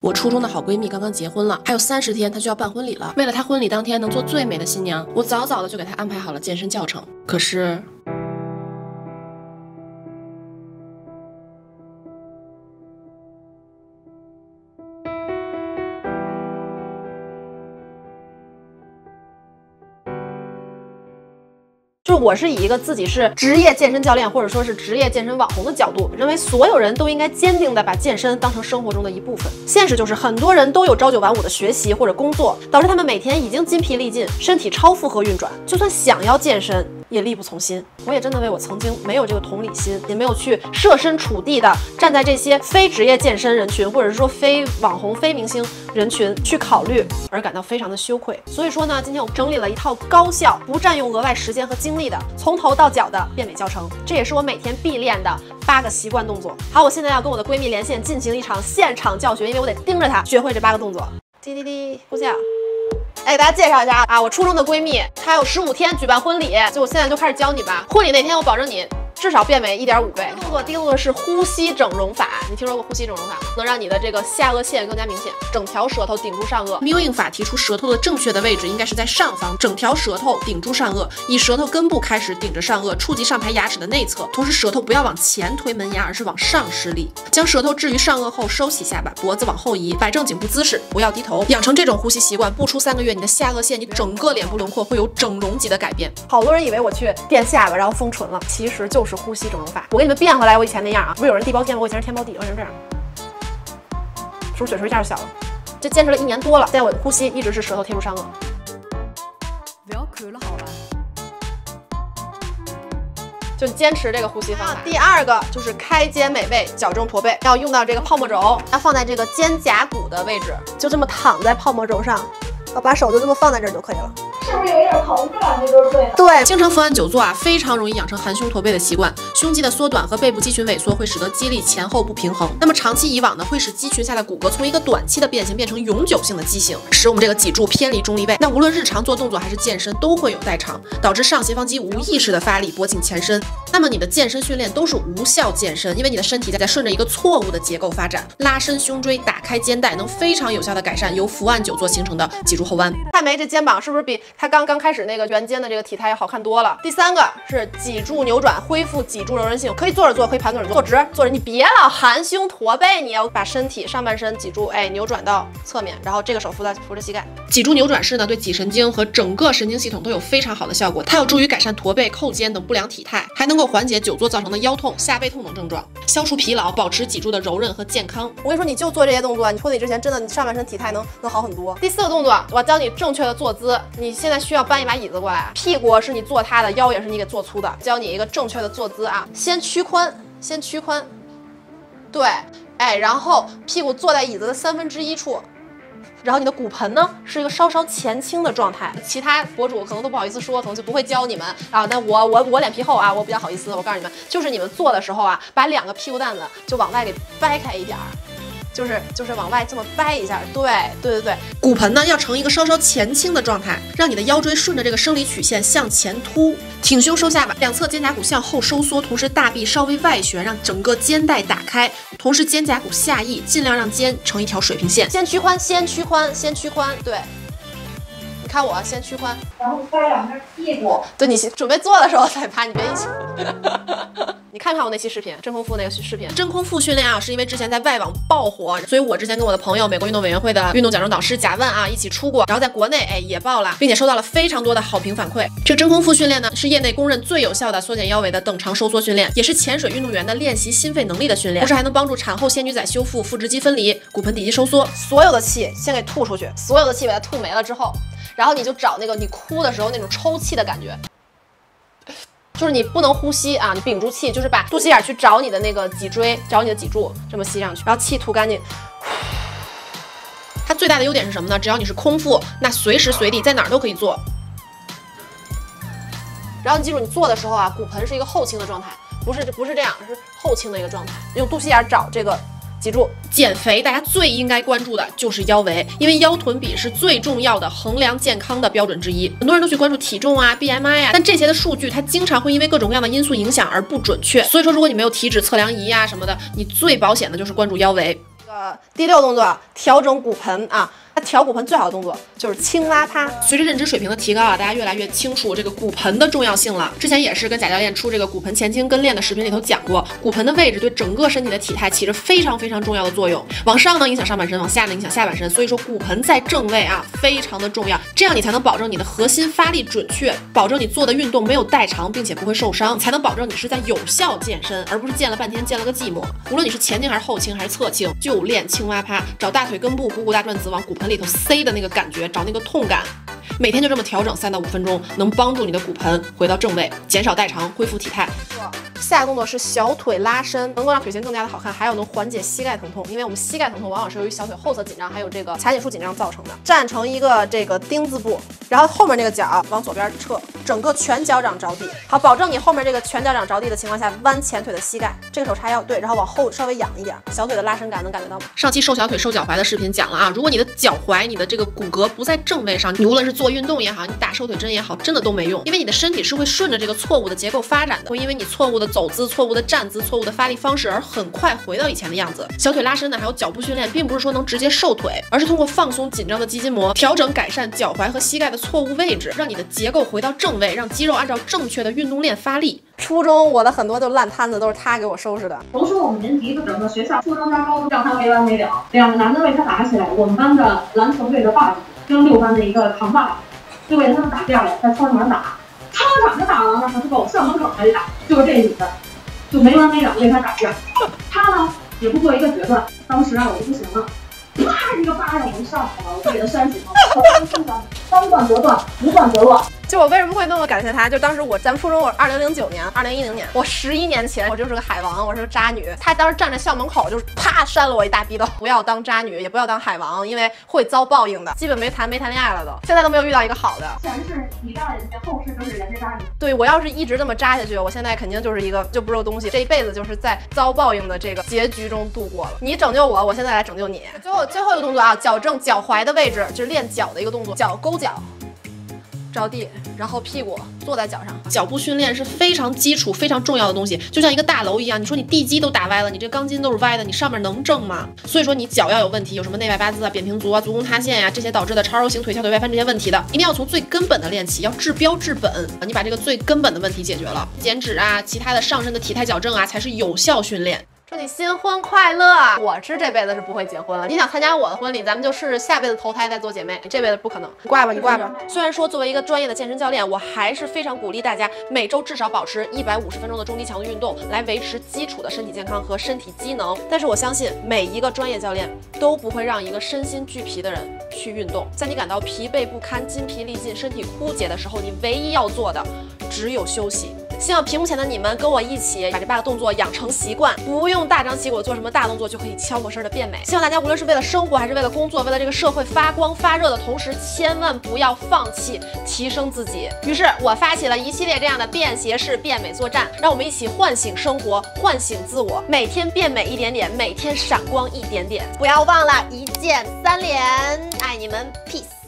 我初中的好闺蜜刚刚结婚了，还有30天她就要办婚礼了。为了她婚礼当天能做最美的新娘，我早早的就给她安排好了健身教程。可是就是我是以一个自己是职业健身教练或者说是职业健身网红的角度，认为所有人都应该坚定的把健身当成生活中的一部分。现实就是很多人都有朝九晚五的学习或者工作，导致他们每天已经筋疲力尽，身体超负荷运转，就算想要健身也力不从心。我也真的为我曾经没有这个同理心，也没有去设身处地的站在这些非职业健身人群或者是说非网红非明星人群去考虑而感到非常的羞愧。所以说呢，今天我整理了一套高效不占用额外时间和精力的从头到脚的变美教程，这也是我每天必练的8个习惯动作。好，我现在要跟我的闺蜜连线进行一场现场教学，因为我得盯着她学会这8个动作。滴滴滴，呼叫。给大家介绍一下啊，我初中的闺蜜，她还有15天举办婚礼，就我现在就开始教你吧。婚礼那天我保证你至少变美1.5倍。第一个动作是呼吸整容法，你听说过呼吸整容法吗？能让你的这个下颚线更加明显，整条舌头顶住上颚。Mewing 法提出舌头的正确的位置应该是在上方，整条舌头顶住上颚，以舌头根部开始顶着上颚，触及上排牙齿的内侧，同时舌头不要往前推门牙，而是往上施力。将舌头置于上颚后，收起下巴，脖子往后移，摆正颈部姿势，不要低头。养成这种呼吸习惯，不出3个月，你的下颚线，你整个脸部轮廓会有整容级的改变。好多人以为我去垫下巴然后丰唇了，其实就是呼吸整容法。我给你们变回来我以前那样啊，不是有人地包天吗？我以前是天包地，我是这样，是不是嘴唇一下就小了？这坚持了1年多了，现在我的呼吸一直是舌头贴住上颚。不要咳了好吧？就坚持这个呼吸方法。第2个就是开肩美背，矫正驼背，要用到这个泡沫轴，要放在这个肩胛骨的位置，就这么躺在泡沫轴上，把手就这么放在这儿就可以了。是不是有一点疼是吧？这都是对的。对，经常伏案久坐啊，非常容易养成含胸驼背的习惯。胸肌的缩短和背部肌群萎缩会使得肌力前后不平衡。那么长期以往呢，会使肌群下的骨骼从一个短期的变形变成永久性的畸形，使我们这个脊柱偏离中立位。那无论日常做动作还是健身，都会有代偿，导致上斜方肌无意识的发力，脖颈前伸。那么你的健身训练都是无效健身，因为你的身体在顺着一个错误的结构发展。拉伸胸椎，打开肩带，能非常有效的改善由伏案久坐形成的脊柱后弯。看没，这肩膀是不是比他刚开始那个圆肩的这个体态要好看多了？第3个是脊柱扭转，恢复脊柱柔韧性，可以坐着做，可以盘腿坐，坐直坐着。你别老含胸驼背，你要把身体上半身脊柱扭转到侧面，然后这个手扶着膝盖。脊柱扭转式呢，对脊神经和整个神经系统都有非常好的效果，它有助于改善驼背、扣肩等不良体态，还能够缓解久坐造成的腰痛、下背痛等症状，消除疲劳，保持脊柱的柔韧和健康。我跟你说，你就做这些动作，你婚礼之前真的你上半身体态能好很多。第4个动作，我要教你正确的坐姿。你现在需要搬一把椅子过来，屁股是你坐它的，腰也是你给做粗的。教你一个正确的坐姿啊，先屈髋，对，然后屁股坐在椅子的1/3处。然后你的骨盆呢是一个稍稍前倾的状态，其他博主可能都不好意思说，可能就不会教你们啊。但我脸皮厚啊，我比较好意思。我告诉你们，就是你们做的时候啊，把2个屁股蛋子就往外给掰开一点儿。就是往外这么掰一下，对，骨盆呢要呈一个稍稍前倾的状态，让你的腰椎顺着这个生理曲线向前凸，挺胸收下巴，两侧肩胛骨向后收缩，同时大臂稍微外旋，让整个肩带打开，同时肩胛骨下移，尽量让肩成一条水平线。先屈髋，对。你看我先屈髋，然后掰2下屁股。对，你准备做的时候再拍，你别一起。你看我那期视频，真空腹那个视频，真空腹训练啊，是因为之前在外网爆火，所以我之前跟我的朋友美国运动委员会的运动矫正导师贾万啊一起出过，然后在国内也爆了，并且收到了非常多的好评反馈。这个真空腹训练呢，是业内公认最有效的缩减腰围的等长收缩训练，也是潜水运动员的练习心肺能力的训练，同时还能帮助产后仙女仔修复腹直肌分离、骨盆底肌收缩。所有的气先给吐出去，所有的气把它吐没了之后，然后你就找那个你哭的时候那种抽气的感觉。就是你不能呼吸啊，你屏住气，就是把肚脐眼去找你的那个脊椎，找你的脊柱，这么吸上去，然后气吐干净。它最大的优点是什么呢？只要你是空腹，那随时随地在哪儿都可以做。然后你记住，你做的时候啊，骨盆是一个后倾的状态，不是这样，是后倾的一个状态，用肚脐眼找这个脊柱。减肥大家最应该关注的就是腰围，因为腰臀比是最重要的衡量健康的标准之一。很多人都去关注体重啊、BMI 啊，但这些的数据它经常会因为各种各样的因素影响而不准确。所以说，如果你没有体脂测量仪啊什么的，你最保险的就是关注腰围。第6动作，调整骨盆啊。它调骨盆最好的动作就是轻拉趴。随着认知水平的提高啊，大家越来越清楚这个骨盆的重要性了。之前也是跟贾教练出这个骨盆前倾跟练的视频里头讲过，骨盆的位置对整个身体的体态起着非常非常重要的作用。往上呢影响上半身，往下呢影响下半身。所以说骨盆在正位啊非常的重要，这样你才能保证你的核心发力准确，保证你做的运动没有代偿，并且不会受伤，才能保证你是在有效健身，而不是健了半天健了个寂寞。无论你是前倾还是后倾还是侧倾，就练轻拉趴，找大腿根部股骨大转子往骨盆里头塞的那个感觉，找那个痛感。每天就这么调整3到5分钟，能帮助你的骨盆回到正位，减少代偿，恢复体态。下个动作是小腿拉伸，能够让腿型更加的好看，还有能缓解膝盖疼痛，因为我们膝盖疼痛往往是由于小腿后侧紧张，还有这个髂胫束紧张造成的。站成一个这个丁字步，然后后面这个脚往左边撤，整个全脚掌着地。好，保证你后面这个全脚掌着地的情况下，弯前腿的膝盖，这个手叉腰对，然后往后稍微仰一点，小腿的拉伸感能感觉到吗？上期瘦小腿瘦脚踝的视频讲了啊，如果你的脚踝、你的这个骨骼不在正位上，你无论是做运动也好，你打瘦腿针也好，真的都没用，因为你的身体是会顺着这个错误的结构发展的，会因为你错误的走姿、错误的站姿、错误的发力方式而很快回到以前的样子。小腿拉伸呢，还有脚步训练，并不是说能直接瘦腿，而是通过放松紧张的肌筋膜，调整改善脚踝和膝盖的错误位置，让你的结构回到正位，让肌肉按照正确的运动链发力。初中我的很多都烂摊子都是他给我收拾的。甭说我们年级，就整个学校，初中加高中让他没完没了。2个男的为他打起来，我们班的篮球队的霸主跟6班的一个扛把子，就为他们打架了，在操场上打，操场上打完了，他就往校门口还得打，就是这女的，就没完没了为他打架。他呢也不做一个决断，当时啊我就不行了。啪一个巴掌我就上来了，我就给他扇醒了。当断则断，不断则乱。就我为什么会那么感谢他？就当时咱们初中，我2009年、2010年，我11年前我就是个海王，我是个渣女。他当时站在校门口，就是啪扇了我一大逼斗。不要当渣女，也不要当海王，因为会遭报应的。基本没谈恋爱了都，现在都没有遇到一个好的。前世你渣人家，后世就是人家渣女。对，我要是一直这么渣下去，我现在肯定就是一个就不是个东西，这一辈子就是在遭报应的这个结局中度过了。你拯救我，我现在来拯救你。最后一个动作啊，矫正脚踝的位置，就是练脚的一个动作，脚勾脚。着地，然后屁股坐在脚上。脚部训练是非常基础、非常重要的东西，就像一个大楼一样。你说你地基都打歪了，你这钢筋都是歪的，你上面能正吗？所以说你脚要有问题，有什么内外八字啊、扁平足啊、足弓塌陷呀、这些导致的超柔型腿翘腿外翻这些问题的，一定要从最根本的练起，要治标治本。你把这个最根本的问题解决了，减脂啊、其他的上身的体态矫正啊，才是有效训练。祝你新婚快乐！我是这辈子是不会结婚了。你想参加我的婚礼，咱们就试试下辈子投胎再做姐妹。你这辈子不可能，你挂吧，你挂吧。虽然说作为一个专业的健身教练，我还是非常鼓励大家每周至少保持150分钟的中低强度运动，来维持基础的身体健康和身体机能。但是我相信每一个专业教练都不会让一个身心俱疲的人去运动。在你感到疲惫不堪、筋疲力尽、身体枯竭的时候，你唯一要做的只有休息。希望屏幕前的你们跟我一起把这8个动作养成习惯，不用大张旗鼓做什么大动作就可以悄没声的变美。希望大家无论是为了生活还是为了工作，为了这个社会发光发热的同时，千万不要放弃提升自己。于是我发起了一系列这样的便携式变美作战，让我们一起唤醒生活，唤醒自我，每天变美一点点，每天闪光一点点。不要忘了1键3连，爱你们 ，peace。